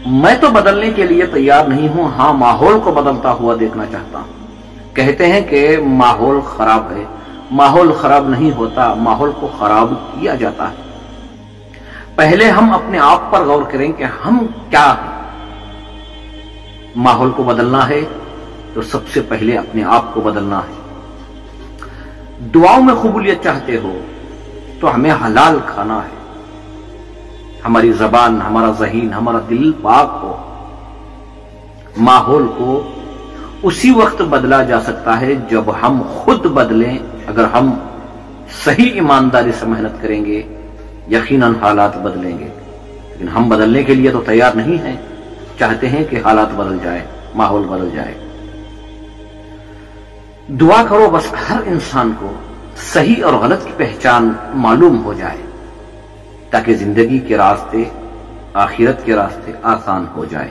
میں تو بدلنے کے لیے تیار نہیں ہوں، ہاں ماحول کو بدلتا ہوا دیکھنا چاہتا ہوں۔ کہتے ہیں کہ ماحول خراب ہے، ماحول خراب نہیں ہوتا، ماحول کو خراب کیا جاتا ہے۔ پہلے ہم اپنے آپ پر غور کریں کہ ہم کیا ہیں۔ ماحول کو بدلنا ہے تو سب سے پہلے اپنے آپ کو بدلنا ہے۔ دعاؤں میں قبولیت چاہتے ہو تو ہمیں حلال کھانا ہے، ہماری زبان، ہمارا ذہن، ہمارا دل پاک ہو۔ ماحول کو اسی وقت بدلا جا سکتا ہے جب ہم خود بدلیں۔ اگر ہم صحیح ایمانداری سے محنت کریں گے یقیناً حالات بدلیں گے، لیکن ہم بدلنے کے لیے تو تیار نہیں ہیں، چاہتے ہیں کہ حالات بدل جائے، ماحول بدل جائے۔ دعا کرو بس ہر انسان کو صحیح اور غلط کی پہچان معلوم ہو جائے تاکہ زندگی کے راستے، آخرت کے راستے آسان ہو جائے۔